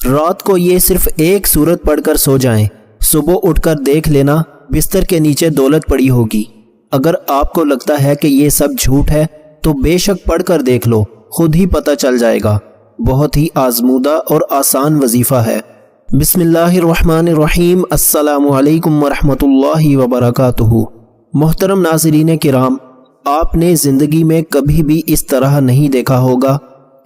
رات کو یہ صرف ایک سورت پڑھ کر سو جائیں، صبح اٹھ کر دیکھ لینا بستر کے نیچے دولت پڑی ہوگی۔ اگر آپ کو لگتا ہے کہ یہ سب جھوٹ ہے تو بے شک پڑھ کر دیکھ لو، خود ہی پتہ چل جائے گا۔ بہت ہی آزمودہ اور آسان وظیفہ ہے۔ بسم اللہ الرحمن الرحیم۔ السلام علیکم ورحمۃ اللہ وبرکاتہ۔ محترم ناظرین کرام، آپ نے زندگی میں کبھی بھی اس طرح نہیں دیکھا ہوگا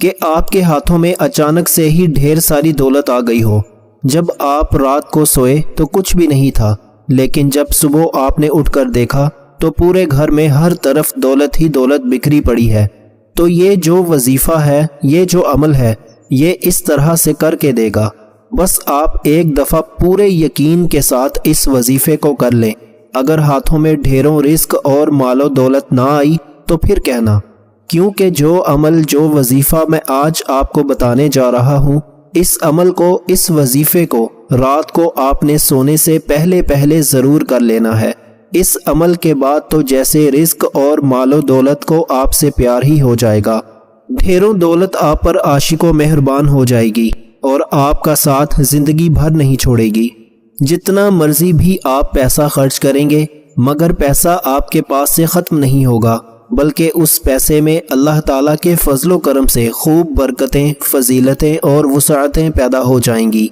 کہ آپ کے ہاتھوں میں اچانک سے ہی ڈھیر ساری دولت آ گئی ہو۔ جب آپ رات کو سوئے تو کچھ بھی نہیں تھا، لیکن جب صبح آپ نے اٹھ کر دیکھا تو پورے گھر میں ہر طرف دولت ہی دولت بکھری پڑی ہے۔ تو یہ جو وظیفہ ہے، یہ جو عمل ہے، یہ اس طرح سے کر کے دے گا۔ بس آپ ایک دفعہ پورے یقین کے ساتھ اس وظیفے کو کر لیں۔ اگر ہاتھوں میں ڈھیروں رزق اور مال و دولت نہ آئی تو پھر کہنا، کیونکہ جو عمل، جو وظیفہ میں آج آپ کو بتانے جا رہا ہوں، اس عمل کو، اس وظیفے کو رات کو آپ نے سونے سے پہلے ضرور کر لینا ہے۔ اس عمل کے بعد تو جیسے رزق اور مال و دولت کو آپ سے پیار ہی ہو جائے گا، ڈھیروں دولت آپ پر عاشق و مہربان ہو جائے گی اور آپ کا ساتھ زندگی بھر نہیں چھوڑے گی۔ جتنا مرضی بھی آپ پیسہ خرچ کریں گے، مگر پیسہ آپ کے پاس سے ختم نہیں ہوگا، بلکہ اس پیسے میں اللہ تعالیٰ کے فضل و کرم سے خوب برکتیں، فضیلتیں اور وسعتیں پیدا ہو جائیں گی،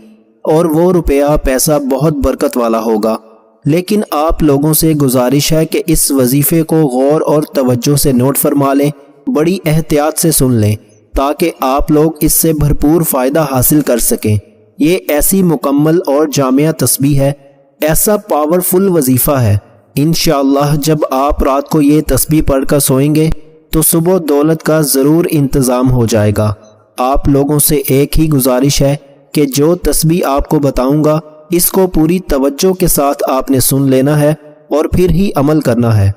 اور وہ روپیہ، پیسہ بہت برکت والا ہوگا۔ لیکن آپ لوگوں سے گزارش ہے کہ اس وظیفے کو غور اور توجہ سے نوٹ فرما لیں، بڑی احتیاط سے سن لیں، تاکہ آپ لوگ اس سے بھرپور فائدہ حاصل کر سکیں۔ یہ ایسی مکمل اور جامع تسبیح ہے، ایسا پاورفل وظیفہ ہے۔ انشاءاللہ جب آپ رات کو یہ تسبیح پڑھ کر سوئیں گے تو صبح دولت کا ضرور انتظام ہو جائے گا۔ آپ لوگوں سے ایک ہی گزارش ہے کہ جو تسبیح آپ کو بتاؤں گا، اس کو پوری توجہ کے ساتھ آپ نے سن لینا ہے اور پھر ہی عمل کرنا ہے۔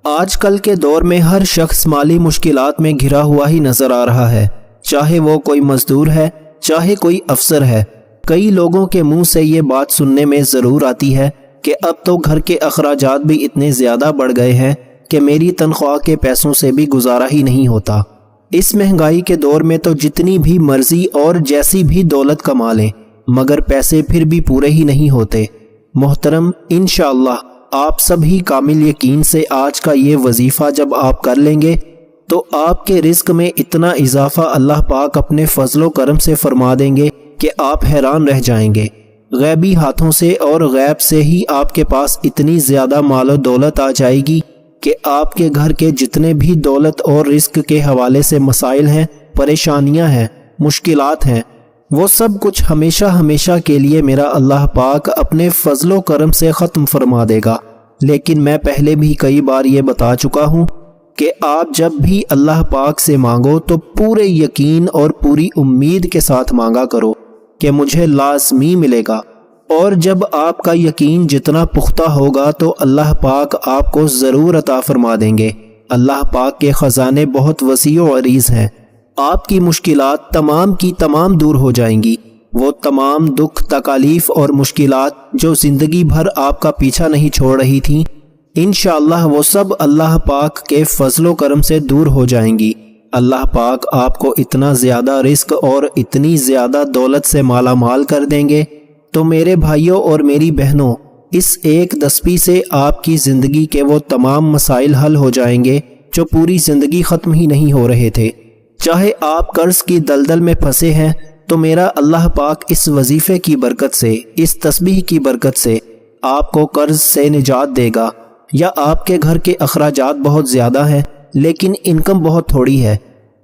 آج کل کے دور میں ہر شخص مالی مشکلات میں گھرا ہوا ہی نظر آ رہا ہے، چاہے وہ کوئی مزدور ہے، چاہے کوئی افسر ہے۔ کئی لوگوں کے منہ سے یہ بات سننے میں ضرور آتی ہے کہ اب تو گھر کے اخراجات بھی اتنے زیادہ بڑھ گئے ہیں کہ میری تنخواہ کے پیسوں سے بھی گزارا ہی نہیں ہوتا۔ اس مہنگائی کے دور میں تو جتنی بھی مرضی اور جیسی بھی دولت کما لیں، مگر پیسے پھر بھی پورے ہی نہیں ہوتے۔ محترم، انشاءاللہ آپ سبھی کامل یقین سے آج کا یہ وظیفہ جب آپ کر لیں گے تو آپ کے رزق میں اتنا اضافہ اللہ پاک اپنے فضل و کرم سے فرما دیں گے کہ آپ حیران رہ جائیں گے۔ غیبی ہاتھوں سے اور غیب سے ہی آپ کے پاس اتنی زیادہ مال و دولت آ جائے گی کہ آپ کے گھر کے جتنے بھی دولت اور رزق کے حوالے سے مسائل ہیں، پریشانیاں ہیں، مشکلات ہیں، وہ سب کچھ ہمیشہ ہمیشہ کے لیے میرا اللہ پاک اپنے فضل و کرم سے ختم فرما دے گا۔ لیکن میں پہلے بھی کئی بار یہ بتا چکا ہوں کہ آپ جب بھی اللہ پاک سے مانگو تو پورے یقین اور پوری امید کے ساتھ مانگا کرو کہ مجھے لازمی ملے گا، اور جب آپ کا یقین جتنا پختہ ہوگا تو اللہ پاک آپ کو ضرور عطا فرما دیں گے۔ اللہ پاک کے خزانے بہت وسیع و عریض ہیں۔ آپ کی مشکلات تمام کی تمام دور ہو جائیں گی۔ وہ تمام دکھ، تکالیف اور مشکلات جو زندگی بھر آپ کا پیچھا نہیں چھوڑ رہی تھیں، انشاءاللہ وہ سب اللہ پاک کے فضل و کرم سے دور ہو جائیں گی۔ اللہ پاک آپ کو اتنا زیادہ رزق اور اتنی زیادہ دولت سے مالا مال کر دیں گے تو میرے بھائیوں اور میری بہنوں، اس ایک تسبیح سے آپ کی زندگی کے وہ تمام مسائل حل ہو جائیں گے جو پوری زندگی ختم ہی نہیں ہو رہے تھے۔ چاہے آپ قرض کی دلدل میں پھنسے ہیں تو میرا اللہ پاک اس وظیفے کی برکت سے، اس تسبیح کی برکت سے آپ کو قرض سے نجات دے گا۔ یا آپ کے گھر کے اخراجات بہت زیادہ ہیں لیکن انکم بہت تھوڑی ہے،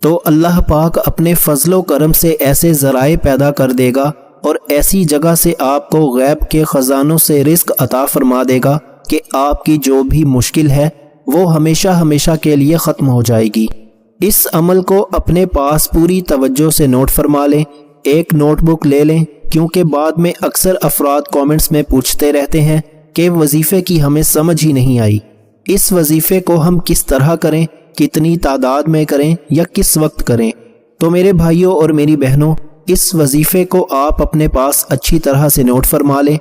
تو اللہ پاک اپنے فضل و کرم سے ایسے ذرائع پیدا کر دے گا اور ایسی جگہ سے آپ کو غیب کے خزانوں سے رزق عطا فرما دے گا کہ آپ کی جو بھی مشکل ہے وہ ہمیشہ ہمیشہ کے لیے ختم ہو جائے گی۔ اس عمل کو اپنے پاس پوری توجہ سے نوٹ فرما لیں، ایک نوٹ بک لے لیں، کیونکہ بعد میں اکثر افراد کامنٹس میں پوچھتے رہتے ہیں کہ وظیفے کی ہمیں سمجھ ہی نہیں آئی، اس وظیفے کو ہم کس طرح کریں، کتنی تعداد میں کریں یا کس وقت کریں۔ تو میرے بھائیوں اور میری بہنوں، اس وظیفے کو آپ اپنے پاس اچھی طرح سے نوٹ فرما لیں۔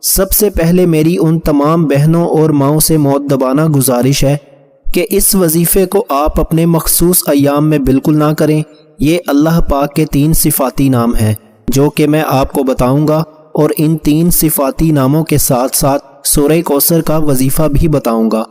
سب سے پہلے میری ان تمام بہنوں اور ماؤں سے مؤدبانہ گزارش ہے کہ اس وظیفے کو آپ اپنے مخصوص ایام میں بالکل نہ کریں۔ یہ اللہ پاک کے 3 صفاتی نام ہیں، جو کہ میں آپ کو بتاؤں گا، اور ان 3 صفاتی ناموں کے ساتھ ساتھ سورہ کوثر کا وظیفہ بھی بتاؤں گا،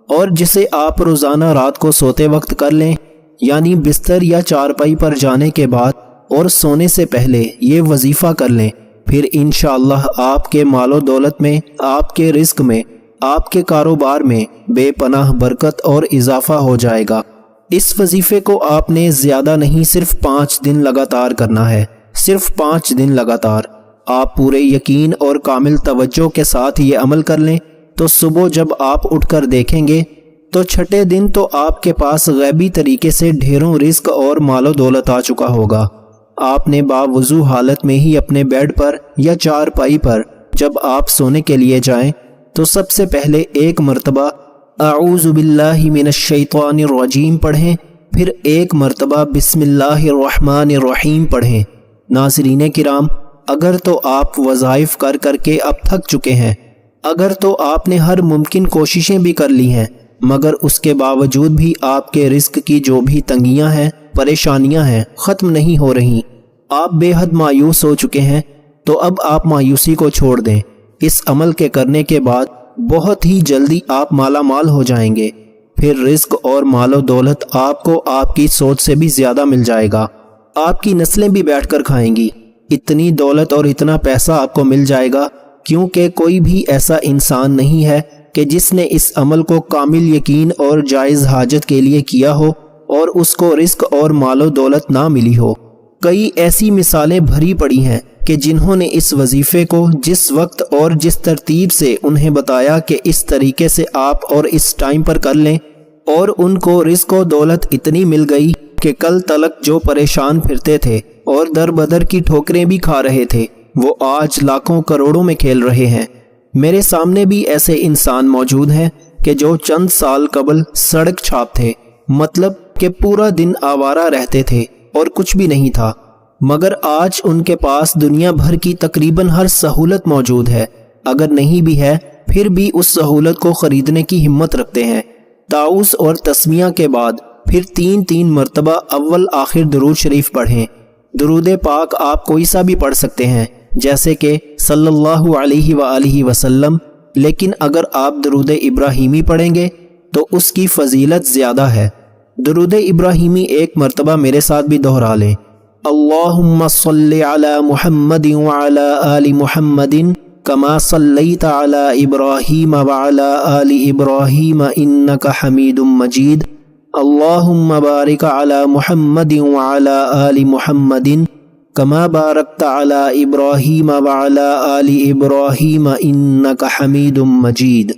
اور جسے آپ روزانہ رات کو سوتے وقت کر لیں، یعنی بستر یا چارپائی پر جانے کے بعد اور سونے سے پہلے یہ وظیفہ کر لیں، پھر انشاءاللہ آپ کے مال و دولت میں، آپ کے رزق میں، آپ کے کاروبار میں بے پناہ برکت اور اضافہ ہو جائے گا۔ اس وظیفے کو آپ نے زیادہ نہیں، صرف 5 دن لگاتار کرنا ہے، صرف 5 دن لگاتار۔ آپ پورے یقین اور کامل توجہ کے ساتھ یہ عمل کر لیں تو صبح جب آپ اٹھ کر دیکھیں گے تو چھٹے دن تو آپ کے پاس غیبی طریقے سے ڈھیروں رزق اور مال و دولت آ چکا ہوگا۔ آپ نے باوضو حالت میں ہی اپنے بیڈ پر یا چارپائی پر جب آپ سونے کے لیے جائیں تو سب سے پہلے 1 مرتبہ اعوذ باللہ من الشیطان الرجیم پڑھیں، پھر 1 مرتبہ بسم اللہ الرحمن الرحیم پڑھیں۔ ناظرین کرام، اگر تو آپ وظائف کر کر کے اب تھک چکے ہیں، اگر تو آپ نے ہر ممکن کوششیں بھی کر لی ہیں، مگر اس کے باوجود بھی آپ کے رزق کی جو بھی تنگیاں ہیں، پریشانیاں ہیں، ختم نہیں ہو رہی، آپ بے حد مایوس ہو چکے ہیں، تو اب آپ مایوسی کو چھوڑ دیں۔ اس عمل کے کرنے کے بعد بہت ہی جلدی آپ مالا مال ہو جائیں گے، پھر رزق اور مال و دولت آپ کو آپ کی سوچ سے بھی زیادہ مل جائے گا، آپ کی نسلیں بھی بیٹھ کر کھائیں گی۔ اتنی دولت اور اتنا پیسہ آپ کو مل جائے گا کیونکہ کوئی بھی ایسا انسان نہیں ہے کہ جس نے اس عمل کو کامل یقین اور جائز حاجت کے لیے کیا ہو اور اس کو رزق اور مال و دولت نہ ملی ہو۔ کئی ایسی مثالیں بھری پڑی ہیں کہ جنہوں نے اس وظیفے کو جس وقت اور جس ترتیب سے انہیں بتایا کہ اس طریقے سے آپ اور اس ٹائم پر کر لیں، اور ان کو رزق و دولت اتنی مل گئی کہ کل تلک جو پریشان پھرتے تھے اور در بدر کی ٹھوکریں بھی کھا رہے تھے، وہ آج لاکھوں کروڑوں میں کھیل رہے ہیں۔ میرے سامنے بھی ایسے انسان موجود ہیں کہ جو چند سال قبل سڑک چھاپ تھے، مطلب کہ پورا دن آوارہ رہتے تھے اور کچھ بھی نہیں تھا، مگر آج ان کے پاس دنیا بھر کی تقریباً ہر سہولت موجود ہے، اگر نہیں بھی ہے پھر بھی اس سہولت کو خریدنے کی ہمت رکھتے ہیں۔ تعوذ اور تسمیہ کے بعد پھر 3 مرتبہ اول آخر درود شریف پڑھیں۔ درود پاک آپ کوئی سا بھی پڑھ سکتے ہیں، جیسے کہ صلی اللہ علیہ وآلہ وسلم، لیکن اگر آپ درود ابراہیمی پڑھیں گے تو اس کی فضیلت زیادہ ہے۔ درود ابراہیمی 1 مرتبہ میرے ساتھ بھی دہرا لیں۔ اللہم صلی علی محمد وعلی آل محمد کما صلیت علی ابراہیم وعلی آل ابراہیم انک حمید مجید۔ اللہم بارک علی محمد وعلی آل محمد کما بارکت علی ابراہیم وعلی آل ابراہیم انک حمید مجید۔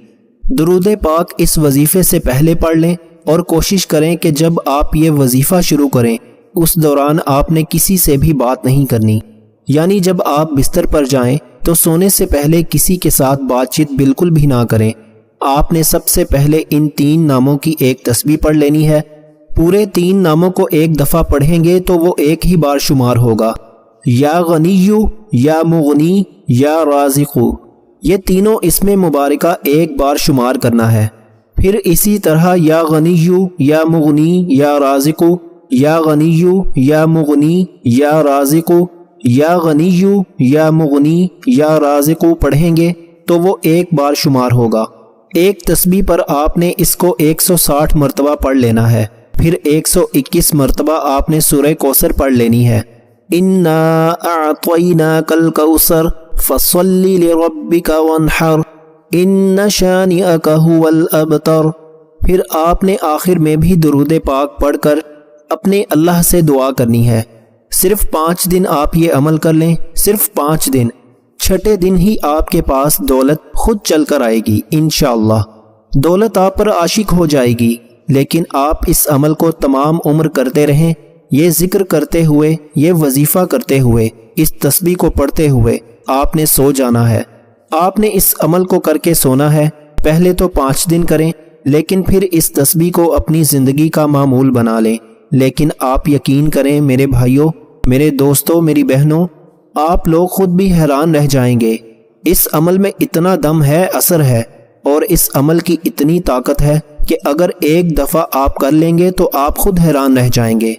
درود پاک اس وظیفے سے پہلے پڑھ لیں اور کوشش کریں کہ جب آپ یہ وظیفہ شروع کریں اس دوران آپ نے کسی سے بھی بات نہیں کرنی، یعنی جب آپ بستر پر جائیں تو سونے سے پہلے کسی کے ساتھ بات چیت بالکل بھی نہ کریں۔ آپ نے سب سے پہلے ان 3 ناموں کی ایک تسبیح پڑھ لینی ہے۔ پورے 3 ناموں کو ایک دفعہ پڑھیں گے تو وہ ایک ہی بار شمار ہوگا، یا غنی، یا مغنی، یا رازق۔ یہ تینوں اسم مبارکہ ایک بار شمار کرنا ہے، پھر اسی طرح یا غنی، یا مغنی، یا رازق، یا غنی، یا مغنی، یا رازق، یا غنی، یا مغنی، یا رازق پڑھیں گے تو وہ ایک بار شمار ہوگا۔ ایک تسبیح پر آپ نے اس کو 160 مرتبہ پڑھ لینا ہے، پھر 121 مرتبہ آپ نے سورہ کوثر پڑھ لینی ہے۔ اِنَّا أَعْطَيْنَاكَ الْكَوْثَرَ فَصَلِّ لِرَبِّكَ وَانْحَرْ إِنَّ شَانِئَكَ هُوَ الْأَبْتَرُ۔ پھر آپ نے آخر میں بھی درود پاک پڑھ کر اپنے اللہ سے دعا کرنی ہے۔ صرف 5 دن آپ یہ عمل کر لیں، صرف 5 دن۔ چھٹے دن ہی آپ کے پاس دولت خود چل کر آئے گی انشاءاللہ۔ دولت آپ پر عاشق ہو جائے گی، لیکن آپ اس عمل کو تمام عمر کرتے رہیں، یہ ذکر کرتے ہوئے، یہ وظیفہ کرتے ہوئے، اس تسبیح کو پڑھتے ہوئے آپ نے سو جانا ہے۔ آپ نے اس عمل کو کر کے سونا ہے۔ پہلے تو 5 دن کریں، لیکن پھر اس تسبیح کو اپنی زندگی کا معمول بنا لیں۔ لیکن آپ یقین کریں میرے بھائیوں، میرے دوستوں، میری بہنوں، آپ لوگ خود بھی حیران رہ جائیں گے۔ اس عمل میں اتنا دم ہے، اثر ہے، اور اس عمل کی اتنی طاقت ہے کہ اگر ایک دفعہ آپ کر لیں گے تو آپ خود حیران رہ جائیں گے۔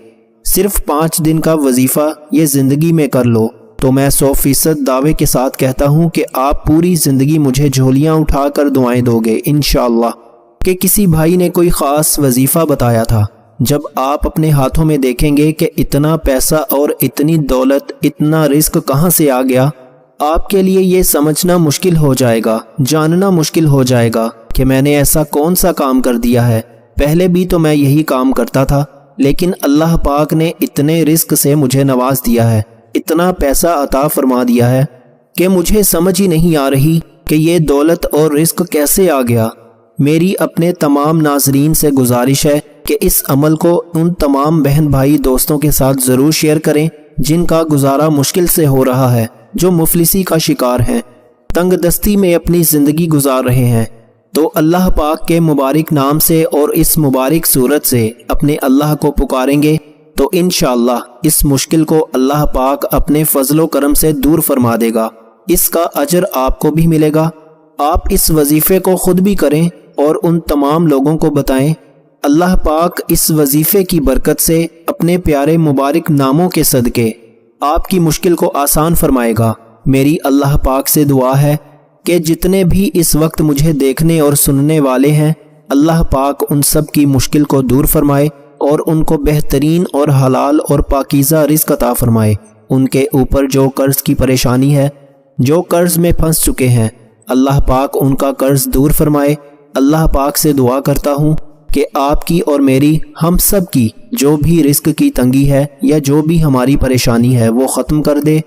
صرف 5 دن کا وظیفہ یہ زندگی میں کر لو، تو میں 100% دعوے کے ساتھ کہتا ہوں کہ آپ پوری زندگی مجھے جھولیاں اٹھا کر دعائیں دو گے انشاءاللہ۔ کہ کسی بھائی نے کوئی خاص وظیفہ بتایا تھا، جب آپ اپنے ہاتھوں میں دیکھیں گے کہ اتنا پیسہ اور اتنی دولت، اتنا رزق کہاں سے آ گیا، آپ کے لیے یہ سمجھنا مشکل ہو جائے گا، جاننا مشکل ہو جائے گا کہ میں نے ایسا کون سا کام کر دیا ہے۔ پہلے بھی تو میں یہی کام کرتا تھا، لیکن اللہ پاک نے اتنے رزق سے مجھے نواز دیا ہے، اتنا پیسہ عطا فرما دیا ہے کہ مجھے سمجھ ہی نہیں آ رہی کہ یہ دولت اور رزق کیسے آ گیا۔ میری اپنے تمام ناظرین سے گزارش ہے کہ اس عمل کو ان تمام بہن بھائی دوستوں کے ساتھ ضرور شیئر کریں جن کا گزارا مشکل سے ہو رہا ہے، جو مفلسی کا شکار ہیں، تنگ دستی میں اپنی زندگی گزار رہے ہیں۔ تو اللہ پاک کے مبارک نام سے اور اس مبارک صورت سے اپنے اللہ کو پکاریں گے تو انشاءاللہ اس مشکل کو اللہ پاک اپنے فضل و کرم سے دور فرما دے گا۔ اس کا اجر آپ کو بھی ملے گا۔ آپ اس وظیفے کو خود بھی کریں اور ان تمام لوگوں کو بتائیں۔ اللہ پاک اس وظیفے کی برکت سے اپنے پیارے مبارک ناموں کے صدقے آپ کی مشکل کو آسان فرمائے گا۔ میری اللہ پاک سے دعا ہے کہ جتنے بھی اس وقت مجھے دیکھنے اور سننے والے ہیں، اللہ پاک ان سب کی مشکل کو دور فرمائے اور ان کو بہترین اور حلال اور پاکیزہ رزق عطا فرمائے۔ ان کے اوپر جو قرض کی پریشانی ہے، جو قرض میں پھنس چکے ہیں، اللہ پاک ان کا قرض دور فرمائے۔ اللہ پاک سے دعا کرتا ہوں کہ آپ کی اور میری، ہم سب کی جو بھی رزق کی تنگی ہے یا جو بھی ہماری پریشانی ہے وہ ختم کر دے،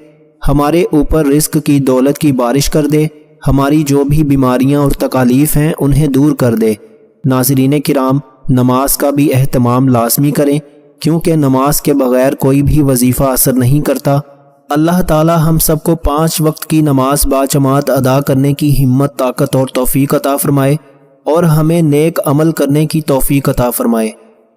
ہمارے اوپر رزق کی دولت کی بارش کر دے، ہماری جو بھی بیماریاں اور تکالیف ہیں انہیں دور کر دے۔ ناظرین کرام، نماز کا بھی اہتمام لازمی کریں، کیونکہ نماز کے بغیر کوئی بھی وظیفہ اثر نہیں کرتا۔ اللہ تعالی ہم سب کو 5 وقت کی نماز باجماعت ادا کرنے کی ہمت، طاقت اور توفیق عطا فرمائے اور ہمیں نیک عمل کرنے کی توفیق عطا فرمائے۔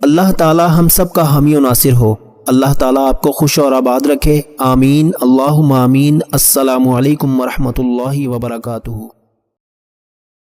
اللہ تعالی ہم سب کا حامی و ناصر ہو۔ اللہ تعالی آپ کو خوش اور آباد رکھے، آمین، اللہم آمین۔ السلام علیکم ورحمۃ اللہ وبرکاتہ۔